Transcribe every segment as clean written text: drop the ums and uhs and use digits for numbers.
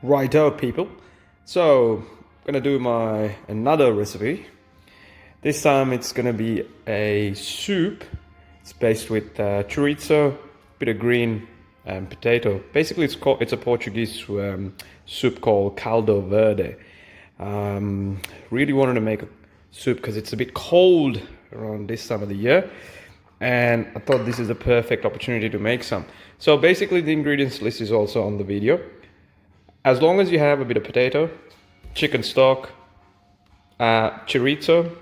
Righto, people. So, I'm gonna do another recipe. This time it's gonna be a soup. It's based with chouriço, bit of green and potato. Basically, it's a Portuguese soup called Caldo verde. Really wanted to make a soup because it's a bit cold around this time of the year, and I thought this is the perfect opportunity to make some. So basically, the ingredients list is also on the video. As long as you have a bit of potato, chicken stock, chorizo,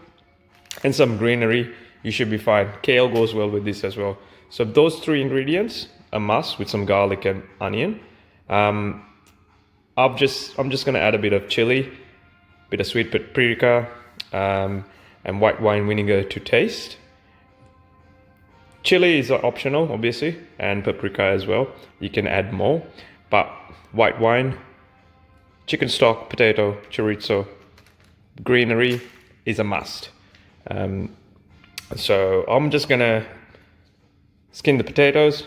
and some greenery, you should be fine. Kale goes well with this as well. So those three ingredients, a must with some garlic and onion. I'm just gonna add a bit of chili, bit of sweet paprika, and white wine vinegar to taste. Chili is optional, obviously, and paprika as well. You can add more, but white wine, chicken stock, potato, chorizo, greenery is a must. So I'm just gonna skin the potatoes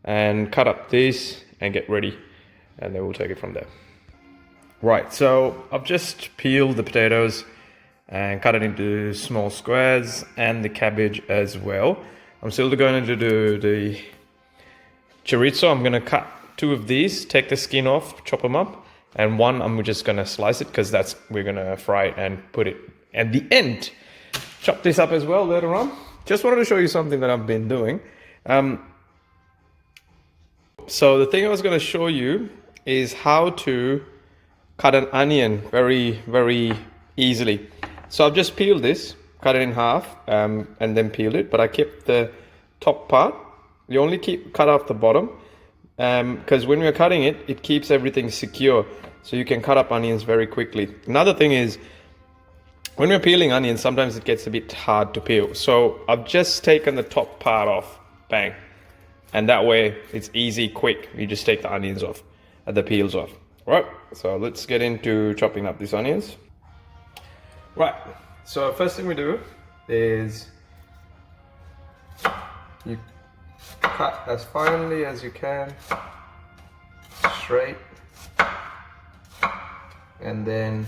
and cut up these and get ready, and then we'll take it from there. Right, so I've just peeled the potatoes and cut it into small squares, and the cabbage as well. I'm still going to do the chorizo. I'm going to cut two of these, take the skin off, chop them up, and one I'm just going to slice it because we're going to fry it and put it at the end. Chop this up as well later on. Just wanted to show you something that I've been doing. So the thing I was going to show you is how to cut an onion very, very easily. So I've just peeled this, cut it in half, and then peeled it, but I kept the top part. You only cut off the bottom, because when you're cutting it, it keeps everything secure, so you can cut up onions very quickly. Another thing is, when we're peeling onions, sometimes it gets a bit hard to peel. So I've just taken the top part off, bang. And that way, it's easy, quick. You just take the onions off, the peels off. Right, so let's get into chopping up these onions. Right, so first thing we do is you cut as finely as you can, straight, and then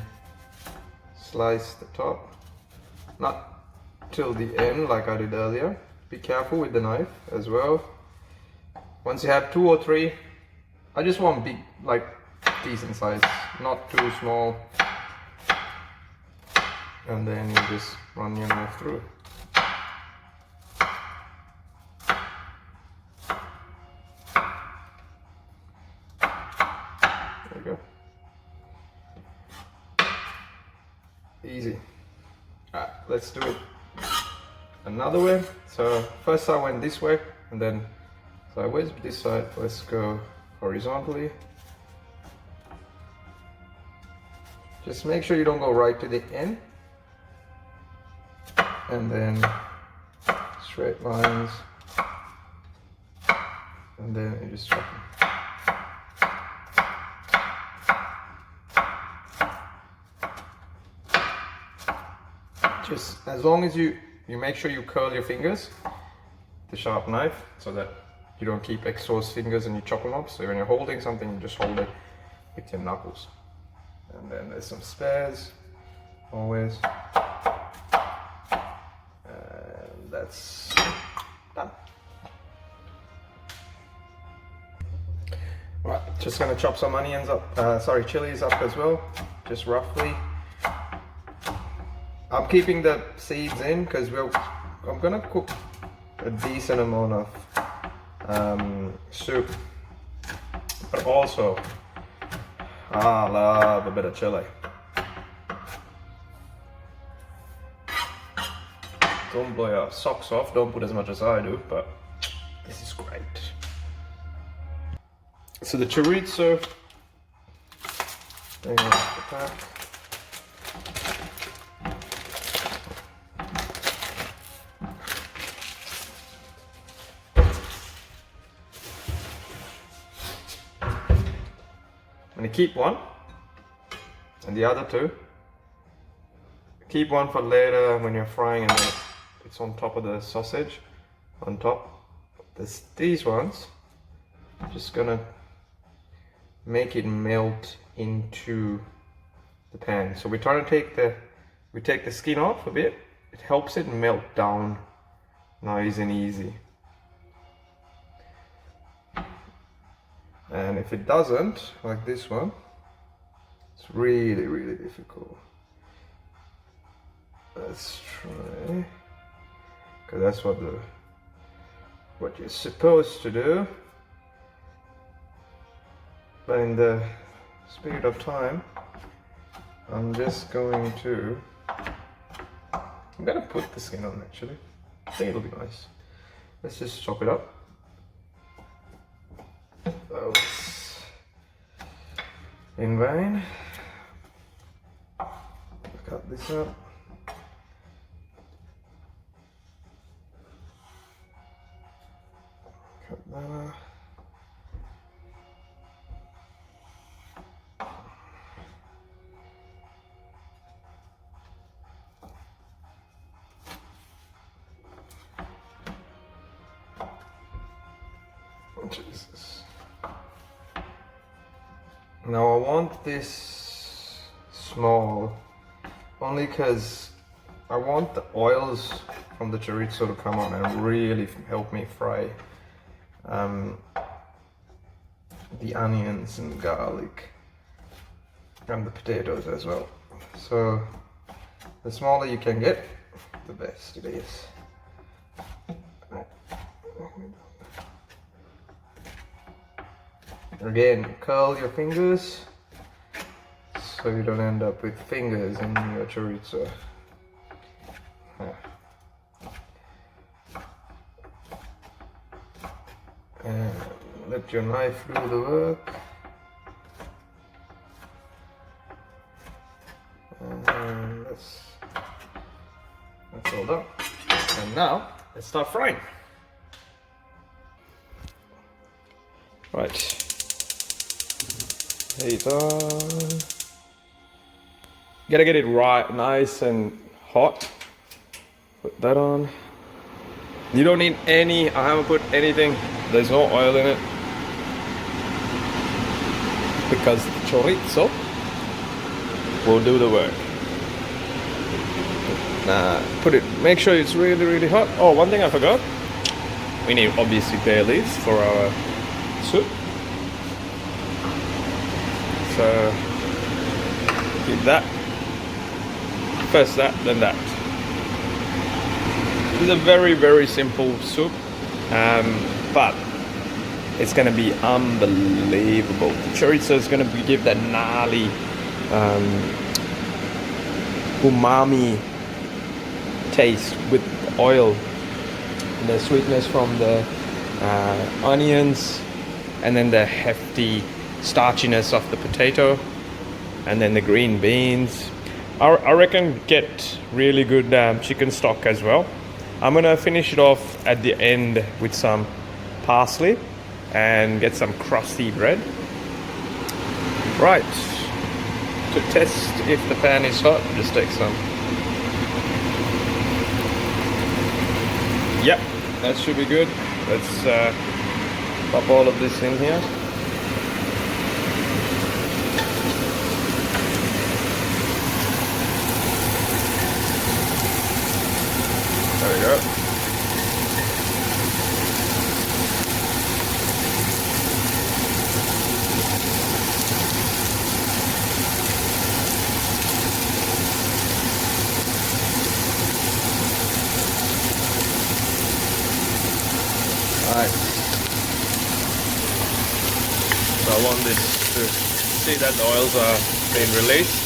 slice the top, not till the end like I did earlier. Be careful with the knife as well. Once you have two or three, I just want big, like decent size, not too small. And then you just run your knife through. There you go. Easy. Alright, let's do it another way. So first I went this way and then sideways. This side, let's go horizontally. Just make sure you don't go right to the end. And then straight lines, and then you just chop them. Just as long as you make sure you curl your fingers, the sharp knife, so that you don't keep exposed fingers and you chop them up. So when you're holding something, you just hold it with your knuckles. And then there's some spares, always. That's done. Right, just gonna chop some onions up, chilies up as well, just roughly. I'm keeping the seeds in because I'm gonna cook a decent amount of soup, but also I love a bit of chili. Don't blow your socks off, don't put as much as I do, but this is great. So the chorizo, bring it off the pack. I'm gonna keep one, and the other two. Keep one for later when you're frying and then it's on top of the sausage, on top. These ones, I'm just gonna make it melt into the pan. So we're trying to take the skin off a bit. It helps it melt down nice and easy. And if it doesn't, like this one, it's really, really difficult. Let's try, because that's what you're supposed to do. But in the spirit of time, I'm just going to, I'm gonna put the skin on actually. I think it'll be nice. Let's just chop it up. That was in vain. Cut this up. Cut that up. Jesus. Now I want this small only because I want the oils from the chouriço to come on and really help me fry the onions and garlic and the potatoes as well. So the smaller you can get, the best it is. Again, curl your fingers so you don't end up with fingers in your chouriço. And let your knife do the work. And that's all done. And now let's start frying. Right. Heat on. Gotta get it right, nice and hot. Put that on. You don't need any, I haven't put anything, there's no oil in it. Because the chouriço will do the work. Make sure it's really, really hot. Oh, one thing I forgot. We need obviously bay leaves for our soup. So keep that. First that, then that. It's a very, very simple soup, but it's going to be unbelievable. The chouriço is going to give that gnarly umami taste with the oil and the sweetness from the onions, and then the hefty starchiness of the potato, and then the green beans. I reckon get really good chicken stock as well. I'm gonna finish it off at the end with some parsley and get some crusty bread. Right, to test if the pan is hot, just take some. Yep, that should be good. Let's pop all of this in here. There we go. Alright. So I want this to see that the oils are being released.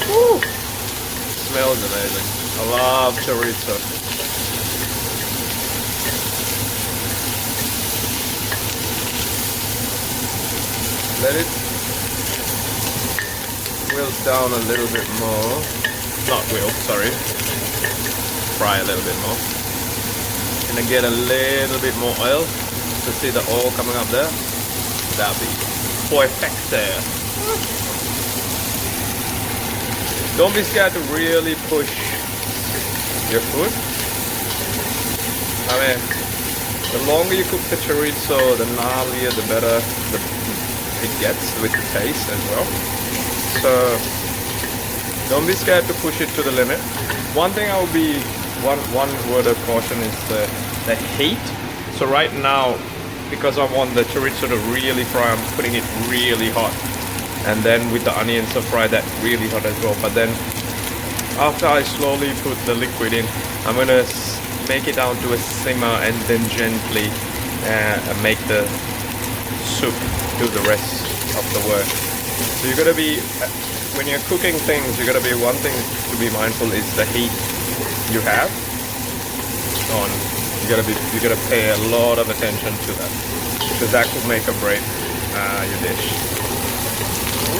Woo! Smells amazing. I love chouriço. Let it wilt down a little bit more. Not wilt, sorry. Fry a little bit more. And then get a little bit more oil to see the oil coming up there. That'll be perfect. Don't be scared to really push your food. I mean, The longer you cook the chorizo, the gnarlier, the better it gets with the taste as well. So don't be scared to push it to the limit. One thing I will be, one word of caution is the heat. So right now, because I want the chorizo to really fry, I'm putting it really hot. And then with the onions, I fry that really hot as well. But then after I slowly put the liquid in, I'm gonna make it down to a simmer and then gently make the soup do the rest of the work. So you gotta be, when you're cooking things, you gotta be, one thing to be mindful is the heat you have on. You gotta pay a lot of attention to that, because that could make or break your dish.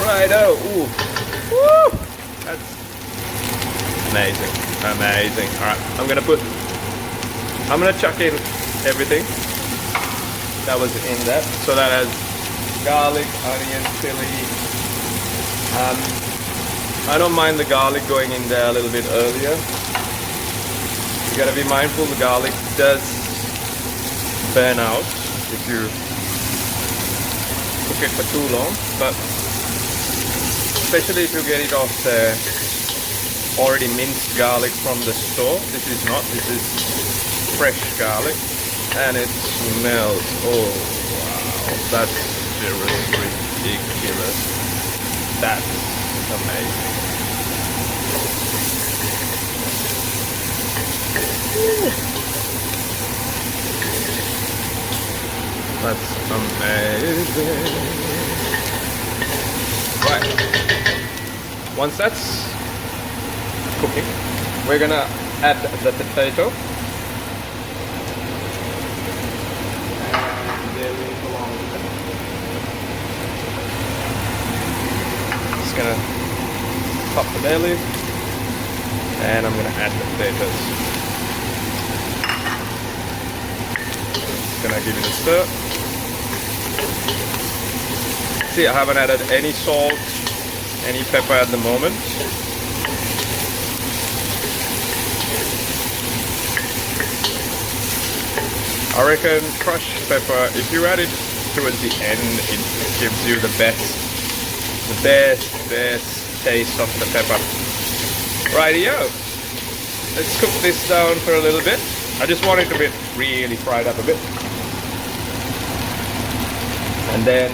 Righto, ooh, woo, that's amazing, amazing. All right, I'm gonna chuck in everything that was in that. So that has garlic, onion, chili. I don't mind the garlic going in there a little bit earlier. You gotta be mindful, the garlic does burn out if you cook it for too long, but especially if you get it off the already minced garlic from the store. This is not, this is fresh garlic, and it smells, oh wow, that's just ridiculous. That's amazing. Ooh. That's amazing. Right, once that's cooking, we're gonna add the potato. Just gonna pop the bay leaf, and I'm gonna add the potatoes. Just gonna give it a stir. See, I haven't added any salt, any pepper at the moment. I reckon crushed pepper, if you add it towards the end, it gives you the best taste of the pepper. Rightio. Let's cook this down for a little bit. I just want it to be really fried up a bit. And then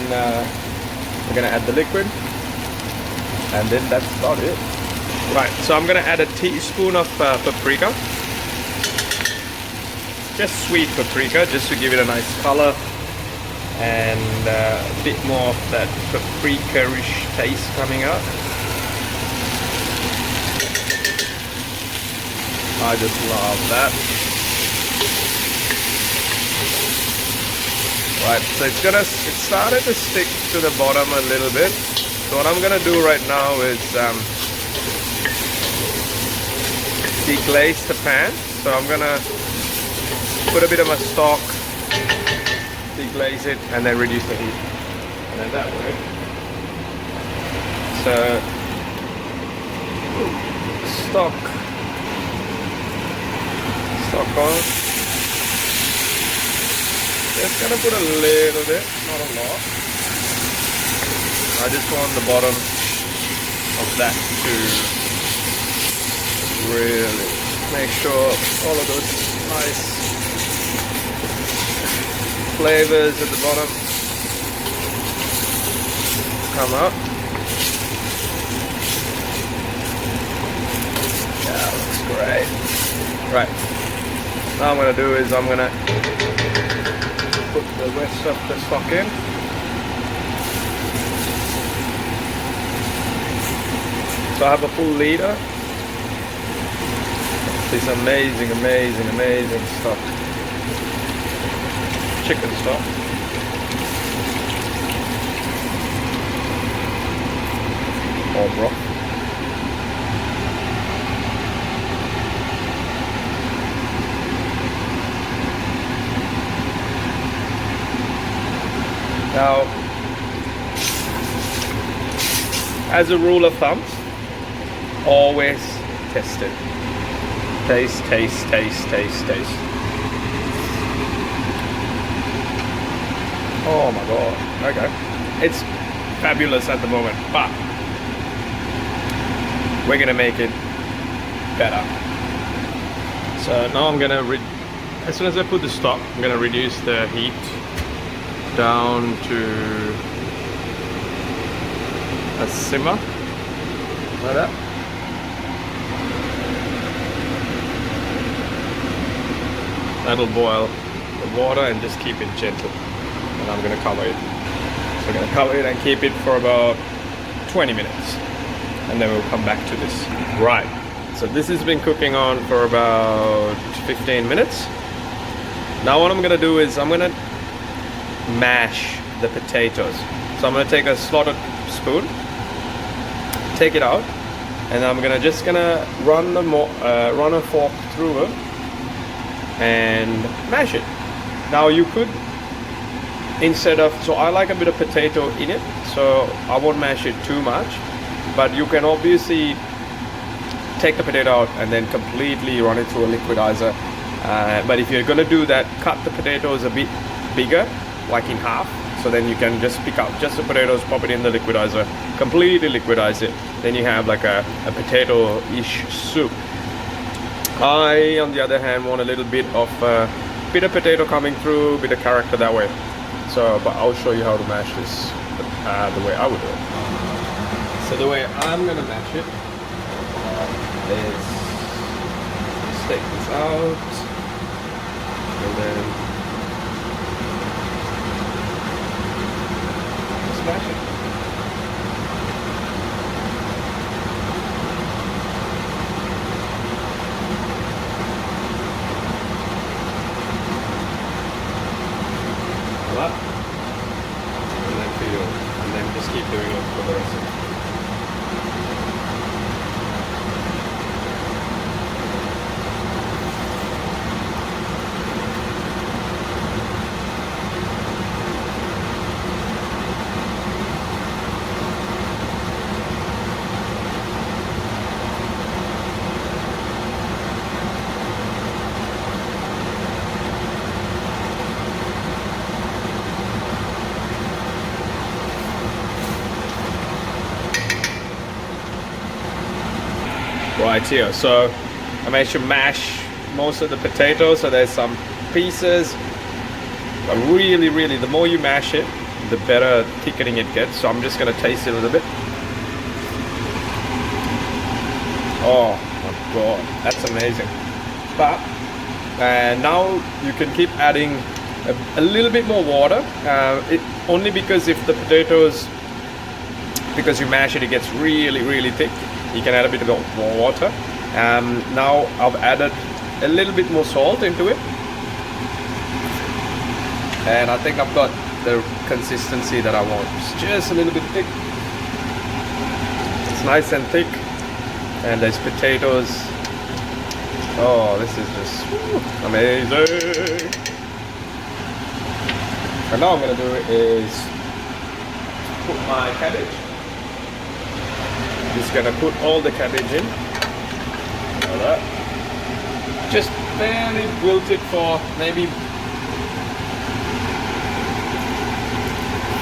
we're gonna add the liquid. And then that's about it. Right, so I'm gonna add a teaspoon of paprika. Just sweet paprika, just to give it a nice color and a bit more of that paprika-ish taste coming out. I just love that. Right, so it started to stick to the bottom a little bit. So what I'm gonna do right now is deglaze the pan. So I'm gonna put a bit of a stock, deglaze it, and then reduce the heat. And then that way. So, stock on. Just gonna put a little bit, not a lot. I just want the bottom of that to really make sure all of those nice flavors at the bottom come up. Yeah, looks great. Right. Now I'm gonna do is I'm gonna put the rest of the stock in. So I have a full liter. This amazing stock. Chicken stock. Or broth. Now, as a rule of thumb, always test it. Taste. Oh my god. Okay. It's fabulous at the moment, but we're gonna make it better. So now I'm gonna, as soon as I put the stop, I'm gonna reduce the heat down to a simmer, like that. That'll boil the water and just keep it gentle. And I'm gonna cover it. So I'm gonna cover it and keep it for about 20 minutes. And then we'll come back to this. Right, so this has been cooking on for about 15 minutes. Now what I'm gonna do is I'm gonna mash the potatoes. So I'm gonna take a slotted spoon, take it out, and I'm gonna run a fork through it and mash it. Now you could, instead of, so I like a bit of potato in it, so I won't mash it too much, but you can obviously take the potato out and then completely run it through a liquidizer. But if you're gonna do that, cut the potatoes a bit bigger, like in half, so then you can just pick up just the potatoes, pop it in the liquidizer, completely liquidize it, then you have like a potato-ish soup. I, on the other hand, want a little bit of bit of potato coming through, bit of character that way. So, but I'll show you how to mash this the way I would do it. So the way I'm gonna mash it is just take this out and then just mash it. Up, and then feel, and then just keep doing it for the rest of it. Right here, so I made sure mash most of the potatoes, so there's some pieces, but really the more you mash it, the better thickening it gets. So I'm just going to taste it a little bit. Oh my god, that's amazing. But now you can keep adding a little bit more water, only because if the potatoes, because you mash it, it gets really thick. You can add a bit of more water. Now I've added a little bit more salt into it, and I think I've got the consistency that I want. It's just a little bit thick. It's nice and thick, and there's potatoes. Oh, this is just amazing. And now I'm gonna do is put my cabbage. Just gonna put all the cabbage in, like that. Just barely wilt it for maybe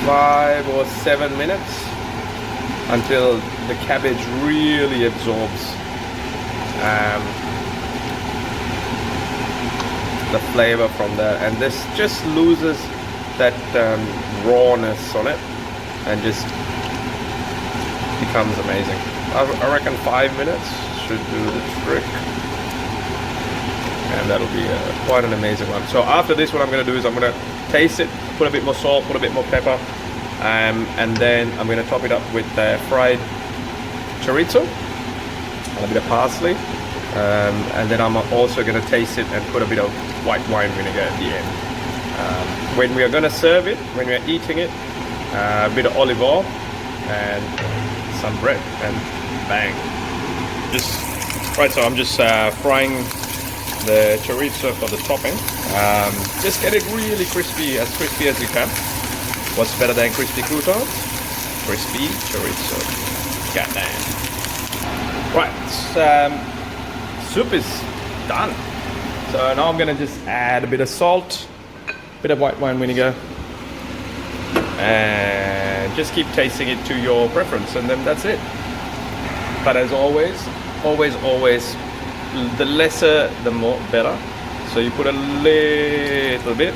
5 or 7 minutes until the cabbage really absorbs the flavor from that, and this just loses that rawness on it and just becomes amazing. I reckon 5 minutes should do the trick, and that'll be quite an amazing one. So after this, what I'm going to do is I'm going to taste it, put a bit more salt, put a bit more pepper, and then I'm going to top it up with fried chouriço and a bit of parsley, and then I'm also going to taste it and put a bit of white wine vinegar at the end. When we are going to serve it, when we are eating it, a bit of olive oil and some bread, and bang. Just right, so I'm just frying the chouriço for the topping. Just get it really crispy as you can. What's better than crispy croutons? Crispy chouriço. Goddamn. Right, soup is done. So now I'm gonna just add a bit of salt, bit of white wine vinegar, and just keep tasting it to your preference, and then that's it. But as always, the lesser the more better. So you put a little bit,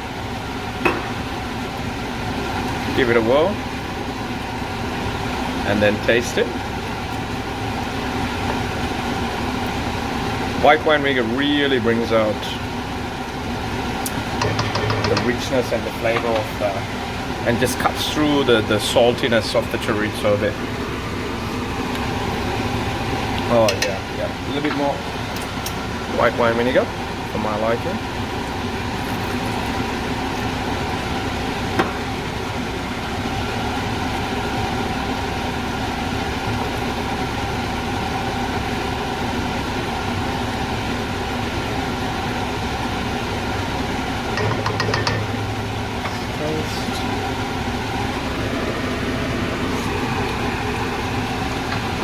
give it a whirl, and then taste it. White wine vinegar really brings out the richness and the flavor of and just cuts through the saltiness of the chorizo there. Oh yeah, a little bit more white wine vinegar for my liking.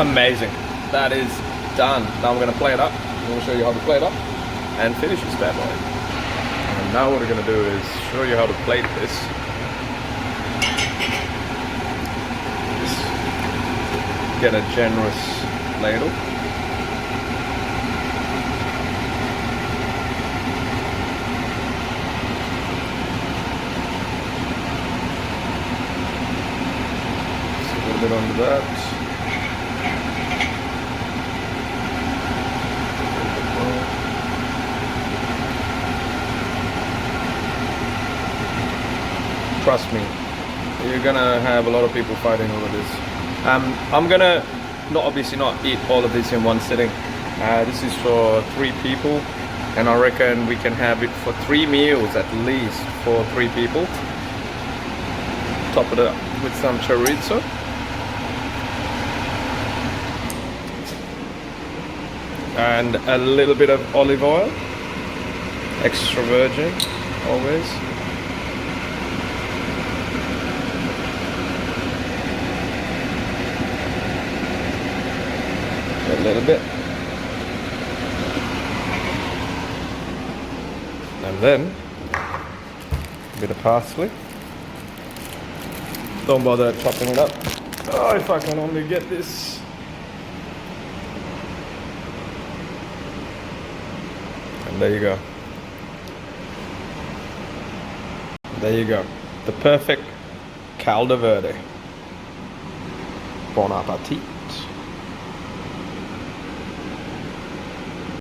Amazing. That is done. Now I'm going to plate it up. I'm going to show you how to plate up and finish this bad boy. And now what we're going to do is show you how to plate this. Just get a generous ladle. Just a little bit onto that. Trust me, you're gonna have a lot of people fighting over this. I'm gonna obviously not eat all of this in one sitting. This is for 3 people, and I reckon we can have it for 3 meals at least for 3 people. Top it up with some chorizo. And a little bit of olive oil, extra virgin always. A little bit, and then a bit of parsley. Don't bother chopping it up. Oh, if I can only get this. And there you go. There you go. The perfect caldo verde. Bon appetit.